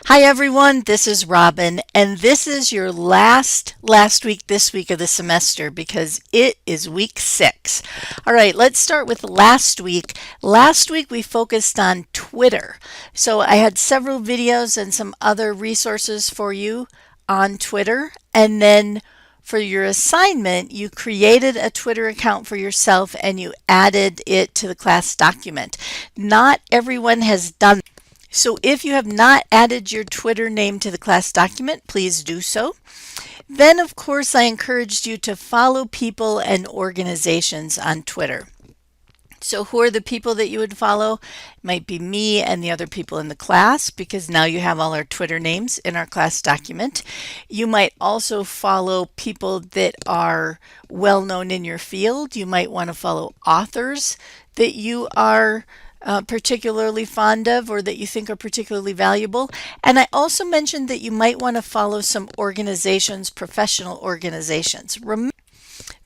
Hi everyone, this is Robin, and this is your last week this week of the semester because it is week 6. All right, let's start with last week. Last week we focused on Twitter. So I had several videos and some other resources for you on Twitter, and then for your assignment, you created a Twitter account for yourself and you added it to the class document. Not everyone has done. So if you have not added your Twitter name to the class document, please do so. Then, of course, I encouraged you to follow people and organizations on Twitter. So who are the people that you would follow? It might be me and the other people in the class because now you have all our Twitter names in our class document. You might also follow people that are well known in your field. You might want to follow authors that you are particularly fond of or that you think are particularly valuable. And I also mentioned that you might want to follow some organizations, professional organizations. Remember,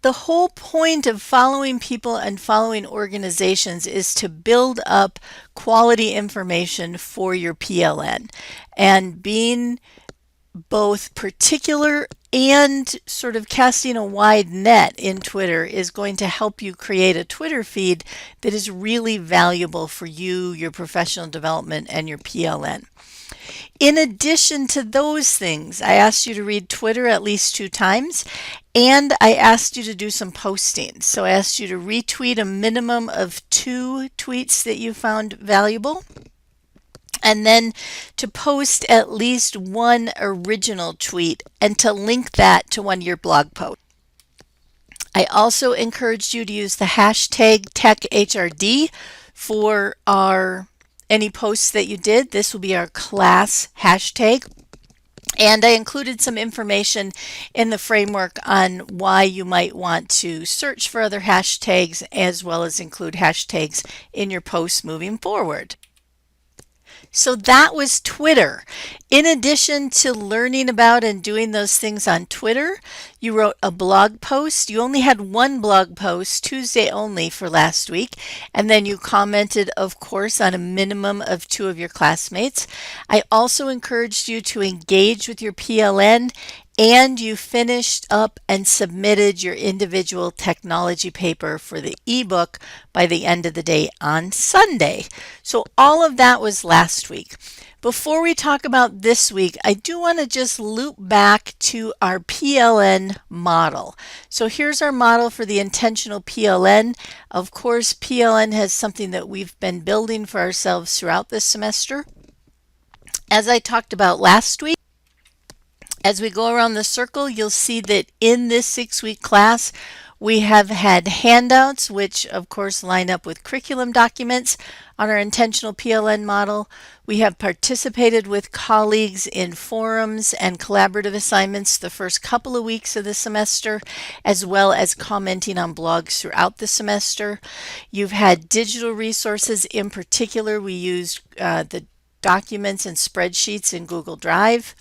the whole point of following people and following organizations is to build up quality information for your PLN. And being both particular and sort of casting a wide net in Twitter is going to help you create a Twitter feed that is really valuable for you, your professional development, and your PLN. In addition to those things, I asked you to read Twitter at least 2 times, and I asked you to do some posting. So I asked you to retweet a minimum of 2 tweets that you found valuable, and then to post at least 1 original tweet and to link that to one of your blog posts. I also encouraged you to use the hashtag TechHRD for any posts that you did. This will be our class hashtag. And I included some information in the framework on why you might want to search for other hashtags as well as include hashtags in your posts moving forward. So that was Twitter. In addition to learning about and doing those things on Twitter, you wrote a blog post. You only had 1 blog post, Tuesday only, for last week. And then you commented, of course, on a minimum of 2 of your classmates. I also encouraged you to engage with your PLN, and you finished up and submitted your individual technology paper for the ebook by the end of the day on Sunday. So all of that was last week. Before we talk about this week, I do want to just loop back to our PLN model. So here's our model for the intentional PLN. Of course, PLN has something that we've been building for ourselves throughout this semester. As I talked about last week, as we go around the circle, you'll see that in this 6-week class, we have had handouts, which of course line up with curriculum documents on our intentional PLN model. We have participated with colleagues in forums and collaborative assignments the first couple of weeks of the semester, as well as commenting on blogs throughout the semester. You've had digital resources. In particular, we used the documents and spreadsheets in Google Drive.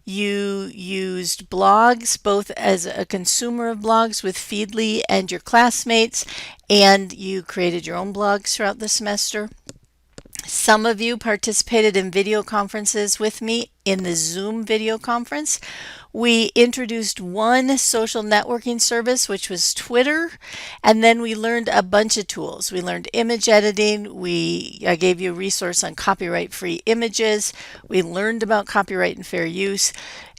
You used blogs both as a consumer of blogs with Feedly and your classmates, and you created your own blogs throughout the semester. Some of you participated in video conferences with me in the Zoom video conference. We introduced one social networking service, which was Twitter, and then we learned a bunch of tools. We learned image editing. I gave you a resource on copyright-free images. We learned about copyright and fair use,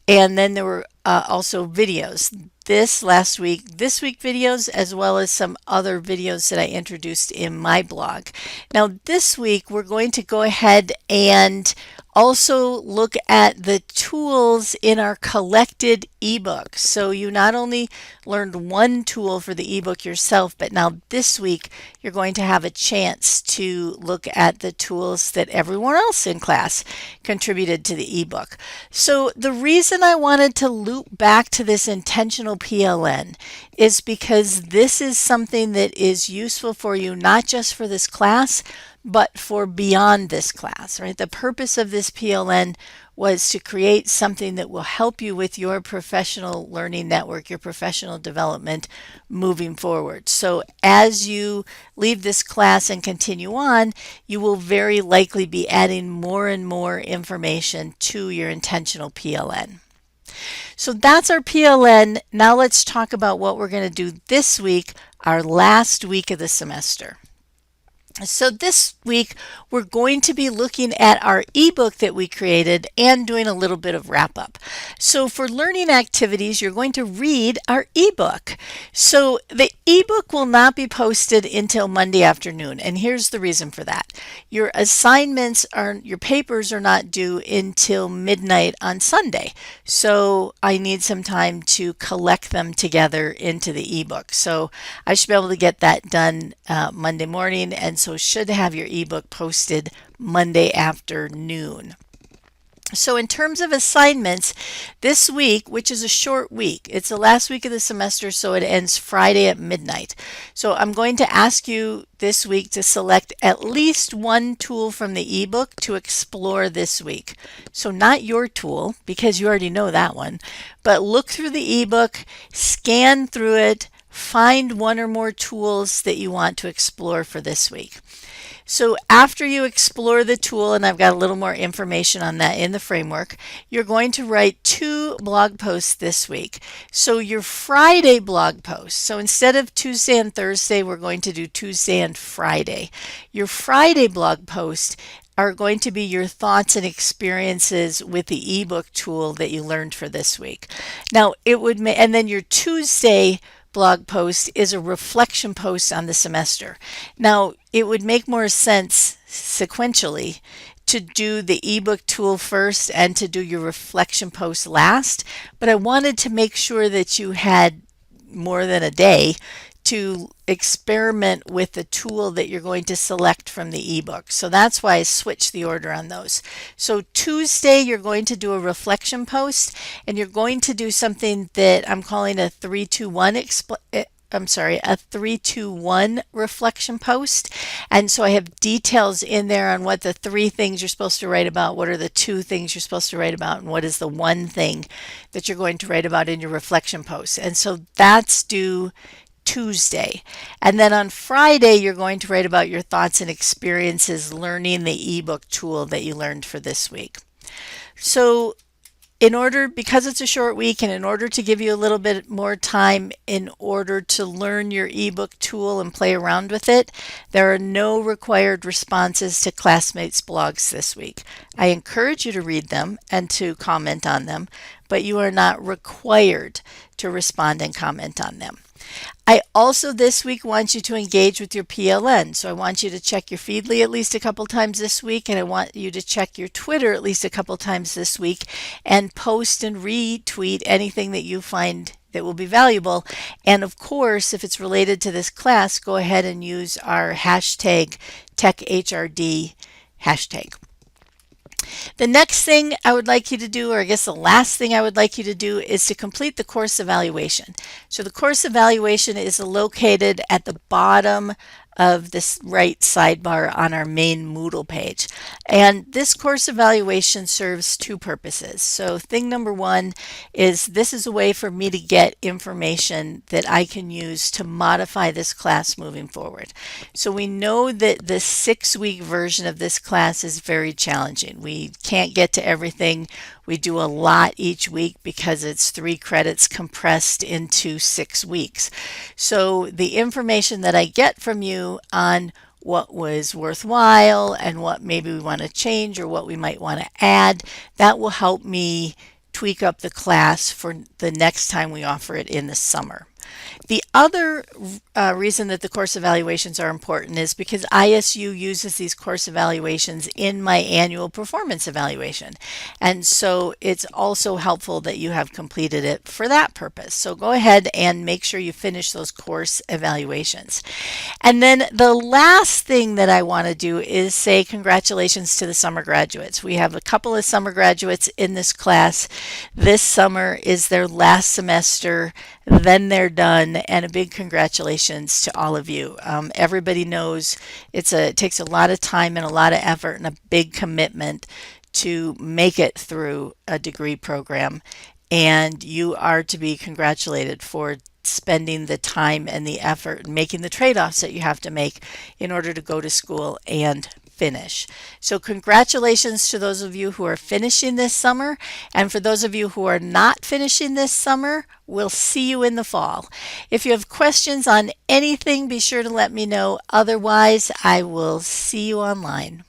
and then there were also videos. This week videos, as well as some other videos that I introduced in my blog. Now this week we're going to go ahead and also look at the tools in our collected ebook. So you not only learned one tool for the ebook yourself, but now this week you're going to have a chance to look at the tools that everyone else in class contributed to the ebook. So the reason I wanted to loop back to this intentional PLN is because this is something that is useful for you, not just for this class, but for beyond this class, right? The purpose of this PLN was to create something that will help you with your professional learning network, your professional development moving forward. So as you leave this class and continue on, you will very likely be adding more and more information to your intentional PLN. So that's our PLN. Now let's talk about what we're going to do this week, our last week of the semester. So this week, we're going to be looking at our ebook that we created and doing a little bit of wrap up. So for learning activities, you're going to read our ebook. So the ebook will not be posted until Monday afternoon, and here's the reason for that. Your your papers are not due until midnight on Sunday. So I need some time to collect them together into the ebook. So I should be able to get that done Monday morning, and so should have your ebook posted Monday afternoon. So in terms of assignments, this week, which is a short week, it's the last week of the semester, so it ends Friday at midnight. So I'm going to ask you this week to select at least one tool from the ebook to explore this week. So not your tool, because you already know that one, but look through the ebook, scan through it, find one or more tools that you want to explore for this week. So after you explore the tool, and I've got a little more information on that in the framework, you're going to write 2 blog posts this week. So your Friday blog post, so instead of Tuesday and Thursday, we're going to do Tuesday and Friday. Your Friday blog post are going to be your thoughts and experiences with the ebook tool that you learned for this week. Now and then your Tuesday blog post is a reflection post on the semester. Now, it would make more sense sequentially to do the ebook tool first and to do your reflection post last, but I wanted to make sure that you had more than a day to experiment with the tool that you're going to select from the ebook. So that's why I switched the order on those. So Tuesday, you're going to do a reflection post, and you're going to do something that I'm calling a 3-2-1 a 3-2-1 reflection post. And so I have details in there on what the 3 things you're supposed to write about, what are the 2 things you're supposed to write about, and what is the 1 thing that you're going to write about in your reflection post. And so that's due Tuesday. And then on Friday, you're going to write about your thoughts and experiences learning the ebook tool that you learned for this week. So because it's a short week, and in order to give you a little bit more time in order to learn your ebook tool and play around with it, there are no required responses to classmates' blogs this week. I encourage you to read them and to comment on them, but you are not required to respond and comment on them. I also this week want you to engage with your PLN. So I want you to check your Feedly at least a couple times this week, and I want you to check your Twitter at least a couple times this week and post and retweet anything that you find that will be valuable. And of course, if it's related to this class, go ahead and use our hashtag TechHRD hashtag. The next thing I would like you to do, or I guess the last thing I would like you to do, is to complete the course evaluation. So the course evaluation is located at the bottom of this right sidebar on our main Moodle page. And this course evaluation serves 2 purposes. So thing number 1 is this is a way for me to get information that I can use to modify this class moving forward. So we know that the 6-week version of this class is very challenging. We can't get to everything. We do a lot each week because it's 3 credits compressed into 6 weeks. So the information that I get from you on what was worthwhile and what maybe we want to change or what we might want to add, that will help me tweak up the class for the next time we offer it in the summer. The other reason that the course evaluations are important is because ISU uses these course evaluations in my annual performance evaluation. And so it's also helpful that you have completed it for that purpose. So go ahead and make sure you finish those course evaluations. And then the last thing that I want to do is say congratulations to the summer graduates. We have a couple of summer graduates in this class. This summer is their last semester, then they're done, and a big congratulations congratulations to all of you. Everybody knows it takes a lot of time and a lot of effort and a big commitment to make it through a degree program, and you are to be congratulated for spending the time and the effort and making the trade-offs that you have to make in order to go to school and finish. So congratulations to those of you who are finishing this summer, and for those of you who are not finishing this summer, we'll see you in the fall. If you have questions on anything, be sure to let me know. Otherwise, I will see you online.